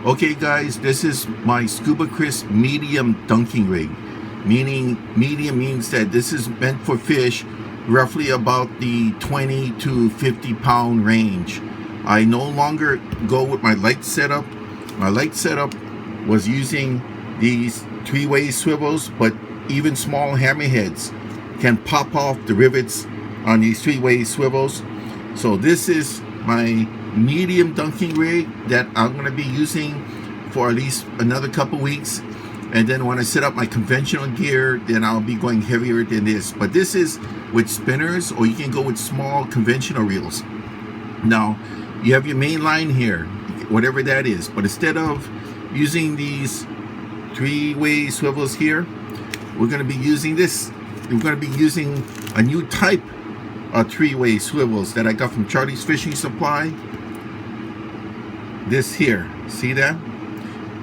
Okay guys, this is my Scuba Chris medium dunking rig. Meaning medium means that this is meant for fish roughly about the 20 to 50 pound range. I no longer go with my light setup. My light setup was using these three-way swivels, but even small hammerheads can pop off the rivets on these three-way swivels. So this is my medium dunking rig that I'm going to be using for at least another couple weeks, and then when I set up my conventional gear, then I'll be going heavier than this. But this is with spinners, or you can go with small conventional reels. Now you have your main line here, whatever that is, but instead of using these three-way swivels here, we're going to be using this. We're going to be using a new type of three-way swivels that I got from Charlie's Fishing Supply. This here, see that?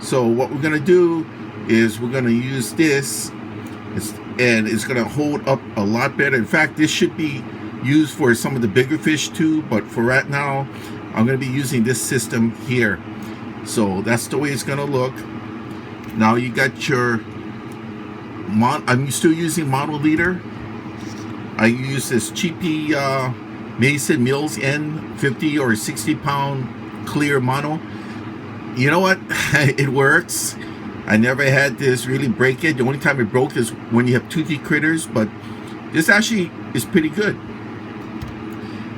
So what we're going to do is we're going to use this, and it's going to hold up a lot better. In fact, this should be used for some of the bigger fish too, but for right now I'm going to be using this system here. So that's the way it's going to look. Now you got your I'm still using mono leader. I use this cheapy Mason Mills N 50 or 60 pound clear mono. You know what? It works. I never had this really break it. The only time it broke is when you have toothy critters, but this actually is pretty good.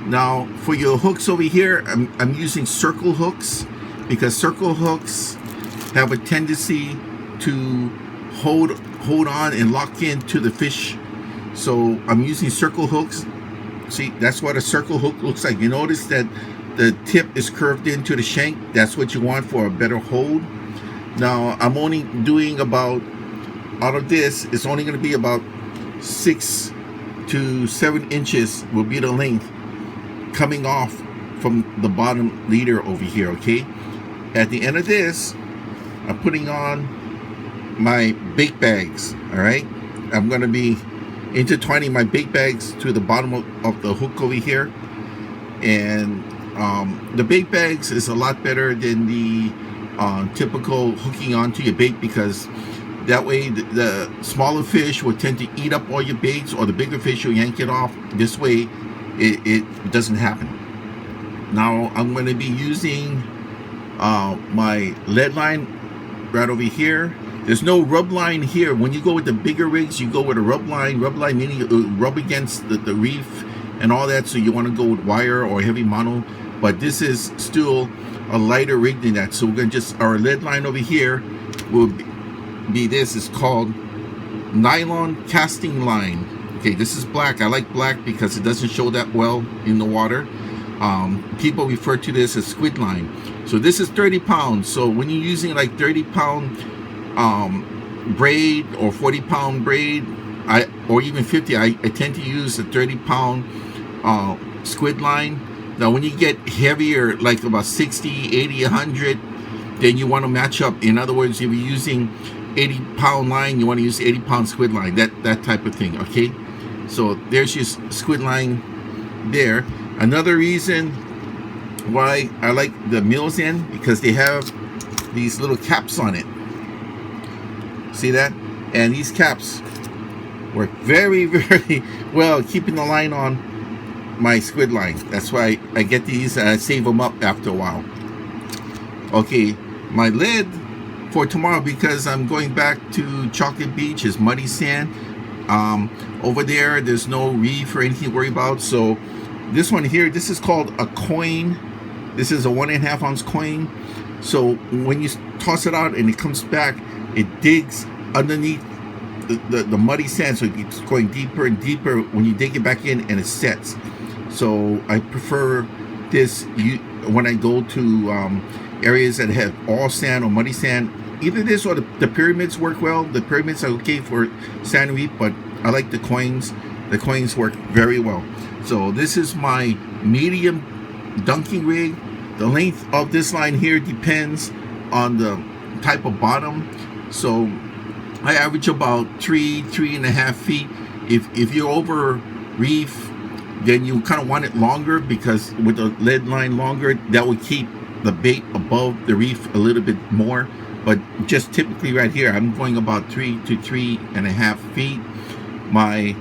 Now for your hooks over here, I'm using circle hooks, because circle hooks have a tendency to hold on and lock into the fish. So I'm using circle hooks. See, that's what a circle hook looks like. You notice that the tip is curved into the shank. That's what you want for a better hold. Now I'm only doing about, out of this, it's only going to be about 6 to 7 inches will be the length coming off from the bottom leader over here. Okay, at the end of this, I'm putting on my bait bags. All right, I'm going to be intertwining my bait bags to the bottom of the hook over here, and the bait bags is a lot better than the typical hooking onto your bait, because that way the smaller fish will tend to eat up all your baits, or the bigger fish will yank it off. This way it doesn't happen. Now I'm going to be using my lead line right over here. There's no rub line here. When you go with the bigger rigs, you go with a rub line. Rub line meaning you rub against the reef and all that, so you want to go with wire or heavy mono. But this is still a lighter rig than that. So we're going to just, our lead line over here will be this. It's called nylon casting line. Okay, this is black. I like black because it doesn't show that well in the water. People refer to this as squid line. So this is 30 pounds. So when you're using like 30 pound braid or 40 pound braid, or even 50, I tend to use a 30 pound squid line. Now when you get heavier, like about 60, 80, 100, then you want to match up. In other words, if you're using 80 pound line, you want to use 80 pound squid line, that type of thing. Okay, so there's your squid line there. Another reason why I like the Mills End, because they have these little caps on it. See that? And these caps work very, very well keeping the line on my squid line. That's why I get these and I save them up after a while. Okay, my lid for tomorrow, because I'm going back to Chocolate Beach, is muddy sand. Over there's no reef or anything to worry about. So this one here, this is called a coin. This is a 1.5 ounce coin. So when you toss it out and it comes back, it digs underneath the muddy sand, so it's going deeper and deeper when you dig it back in, and it sets. So I prefer this when I go to areas that have all sand or muddy sand. Either this or the pyramids work well. The pyramids are okay for sand reef, but I like the coins. The coins work very well. So this is my medium dunking rig. The length of this line here depends on the type of bottom. So I average about 3.5 feet. If you're over reef, then you kind of want it longer, because with the lead line longer, that will keep the bait above the reef a little bit more, but just typically right here, I'm going about 3 to 3.5 feet. My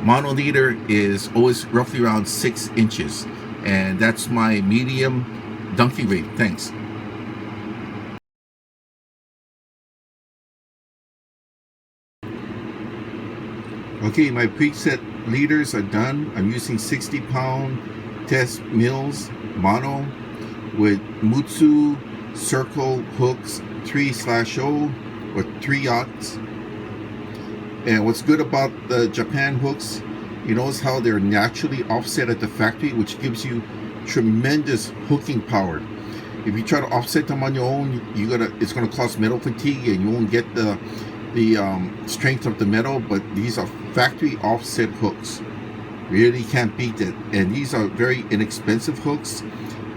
mono leader is always roughly around 6 inches, and that's my medium donkey weight. Thanks. Okay, my preset leaders are done. I'm using 60-pound test mills mono with Mutsu circle hooks 3/0 or 3/0. And what's good about the Japan hooks, you notice how they're naturally offset at the factory, which gives you tremendous hooking power. If you try to offset them on your own, it's gonna cause metal fatigue and you won't get the strength of the metal. But these are factory offset hooks. Really can't beat it. And these are very inexpensive hooks.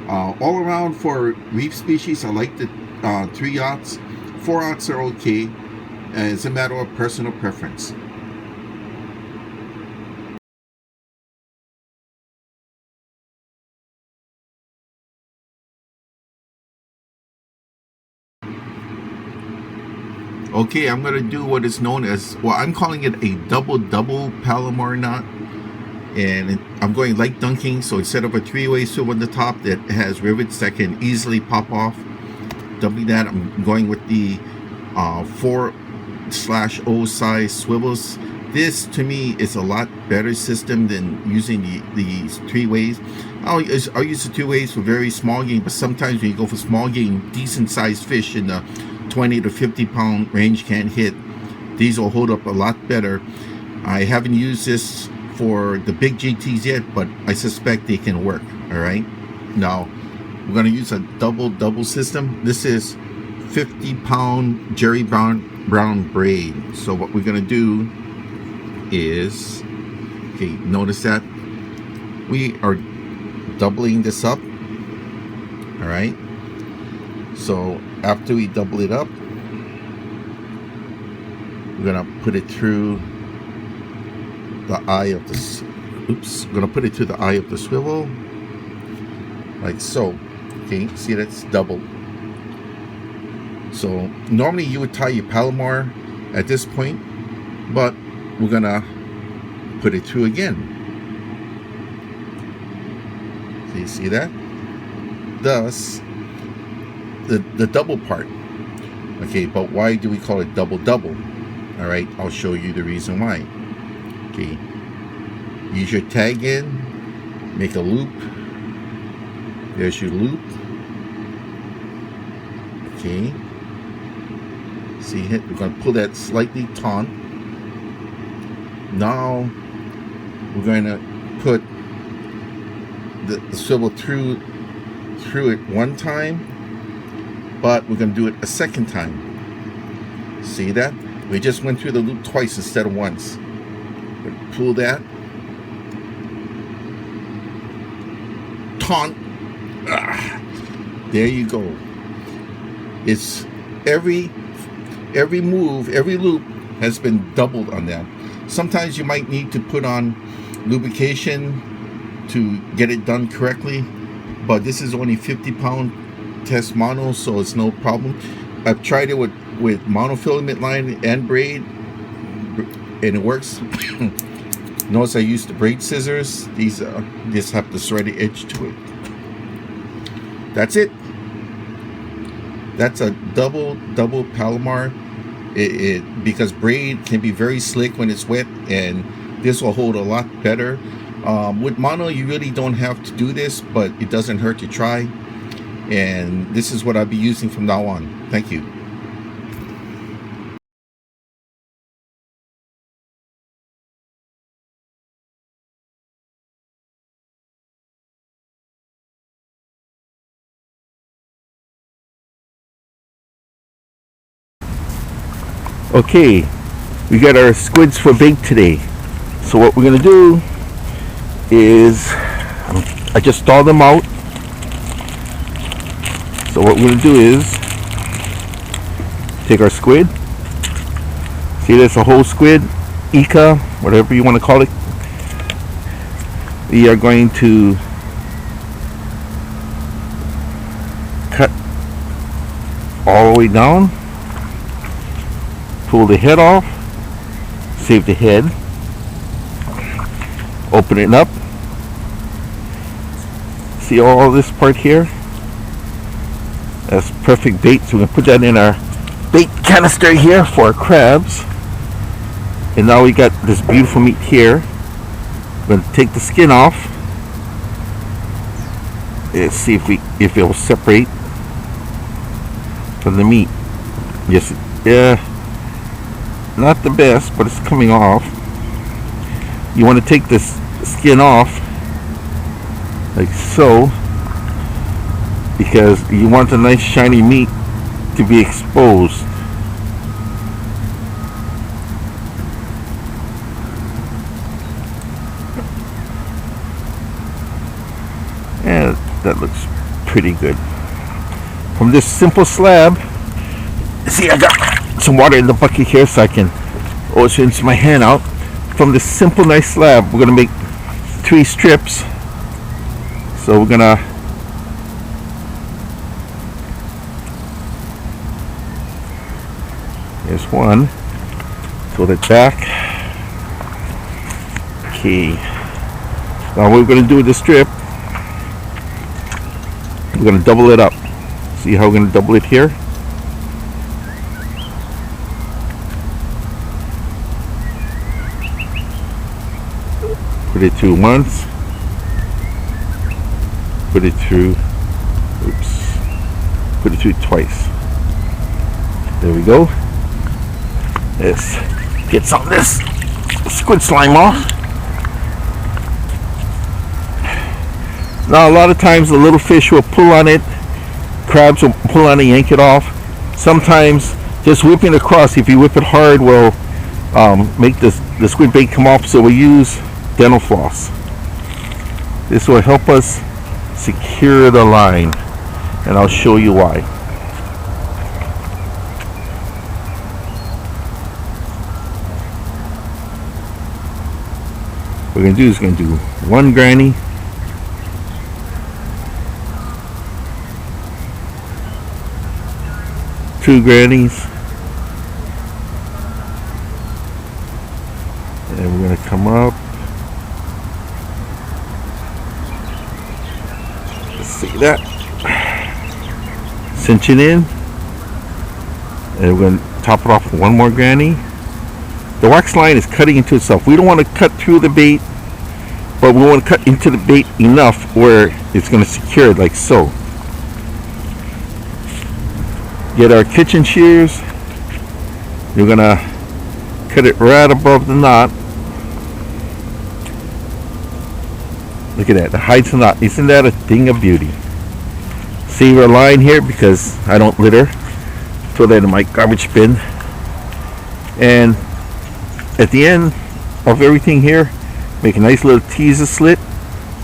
All around for reef species, I like the 3/0. 4/0 are okay. It's a matter of personal preference. Okay, I'm going to do what is known as, well, I'm calling it a double palomar knot. And I'm going light dunking, so instead of a 3-way swivel on the top that has rivets that can easily pop off, doubling that, I'm going with the 4/0 size swivels. This to me is a lot better system than using these 3 ways. I'll use the 2 ways for very small game, but sometimes when you go for small game, decent sized fish in the 20 to 50 pound range can't hit. These will hold up a lot better. I haven't used this for the big GTs yet, but I suspect they can work. All right, now we're going to use a double system. This is 50-pound Jerry Brown braid. So what we're going to do is, okay, notice that we are doubling this up. All right, so after we double it up, we're going to put it through the eye of the, I'm going to put it to the eye of the swivel, like so. Okay, see, that's double. So normally you would tie your palomar at this point, but we're going to put it through again. So you see that? Thus, the double part. Okay, but why do we call it double? All right, I'll show you the reason why. Okay, use your tag in, make a loop. There's your loop. Okay, see it? We're going to pull that slightly taut. Now we're going to put the swivel through it one time, but we're going to do it a second time. See that? We just went through the loop twice instead of once. Pull that. Taunt. There you go. It's every move, every loop has been doubled on that. Sometimes you might need to put on lubrication to get it done correctly, but this is only 50-pound test mono, so it's no problem. I've tried it with monofilament line and braid, and it works. Notice I used the braid scissors. These just have the threaded edge to it. That's it. That's a double palomar. Because braid can be very slick when it's wet, and this will hold a lot better. With mono, you really don't have to do this, but it doesn't hurt to try. And this is what I'll be using from now on. Thank you. Okay, we got our squids for bait today. So what we're gonna do is, I just thawed them out. So what we're gonna do is take our squid. See, there's a whole squid, Ika, whatever you want to call it. We are going to cut all the way down. Pull the head off. Save the head. Open it up. See all this part here? That's perfect bait. So we're going to put that in our bait canister here for our crabs. And now we got this beautiful meat here. We're going to take the skin off. Let's see if it will separate from the meat. Yes, yeah, not the best, but it's coming off. You want to take this skin off like so, because you want the nice shiny meat to be exposed. And that looks pretty good. From this simple slab, see, I got some water in the bucket here so I can rinse my hand out. From this simple nice slab, we're gonna make 3 strips. So we're gonna here's one. Throw that back. Okay. Now what we're gonna do with this strip, we're gonna double it up. See how we're gonna double it here? Put it through once. Put it through, put it through twice. There we go. Let's get some of this squid slime off. Now a lot of times the little fish will pull on it, crabs will pull on it, yank it off. Sometimes just whipping across, if you whip it hard, will make the squid bait come off. So we use dental floss. This will help us secure the line, and I'll show you why. What we're going to do is going to do 1 granny, two grannies, and we're going to come up. See that? Cinch it in, and we're going to top it off with 1 more granny. The wax line is cutting into itself. We don't want to cut through the bait, but we want to cut into the bait enough where it's going to secure it like so. Get our kitchen shears. You're going to cut it right above the knot. Look at that, it hides the knot. Isn't that a thing of beauty? Save our line here because I don't litter. Throw that in my garbage bin. And at the end of everything here, make a nice little teaser slit.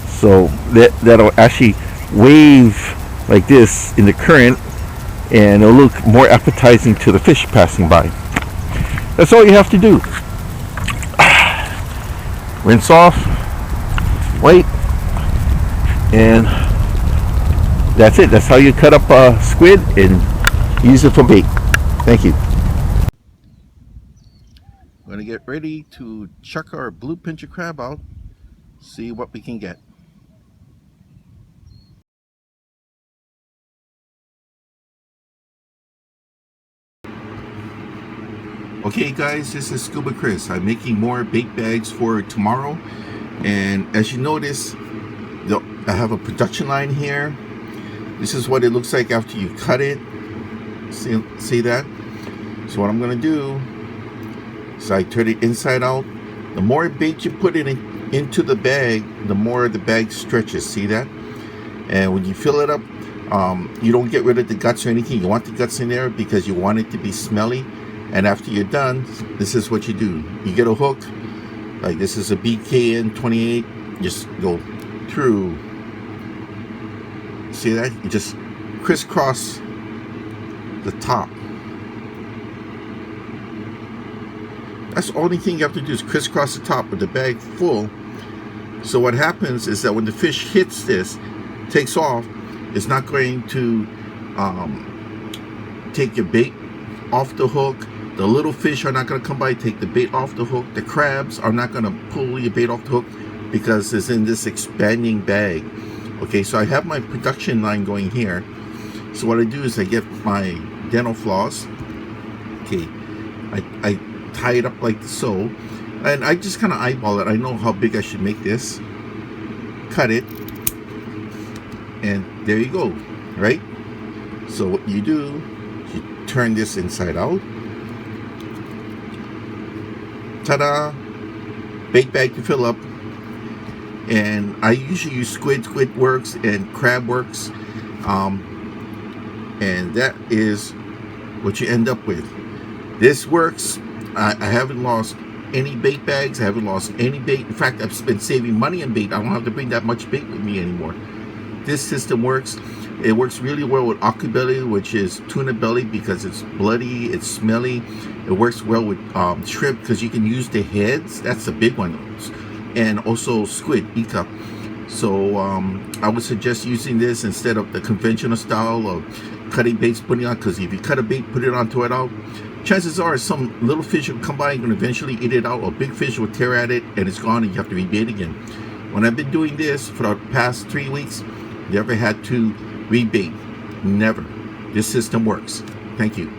So that'll actually wave like this in the current, and it'll look more appetizing to the fish passing by. That's all you have to do. Rinse off, wait, and that's it. That's how you cut up a squid and use it for bait. Thank you. We're going to get ready to chuck our blue pincher crab out, see what we can get. Okay guys, this is Scuba Chris. I'm making more bait bags for tomorrow, and as you notice, I have a production line here. This is what it looks like after you cut it. See that? So what I'm going to do is I turn it inside out. The more bait you put into the bag, the more the bag stretches. See that? And when you fill it up, you don't get rid of the guts or anything. You want the guts in there because you want it to be smelly. And after you're done, this is what you do. You get a hook, like this is a BKN 28. Just go through. See that? You just crisscross the top. That's the only thing you have to do, is crisscross the top with the bag full. So what happens is that when the fish hits this, takes off, it's not going to take your bait off the hook. The little fish are not going to come by, take the bait off the hook. The crabs are not going to pull your bait off the hook because it's in this expanding bag. Okay, so I have my production line going here. So what I do is I get my dental floss. Okay, I tie it up like so, and I just kind of eyeball it. I know how big I should make this. Cut it, and there you go, right? So what you do, you turn this inside out. Ta-da! Bait bag to fill up. And I usually use Squid works and crab works, and that is what you end up with. This works. I haven't lost any bait bags. I haven't lost any bait. In fact, I've been saving money on bait. I don't have to bring that much bait with me anymore. This system works. It works really well with aqua belly, which is tuna belly, because it's bloody, it's smelly. It works well with shrimp because you can use the heads. That's the big one. And also squid, Ika. So I would suggest using this instead of the conventional style of cutting baits, putting on, because if you cut a bait, put it on, throw it out, chances are some little fish will come by and eventually eat it out, or big fish will tear at it and it's gone and you have to rebait again. When I've been doing this for the past 3 weeks, never had to rebait. Never. This system works. Thank you.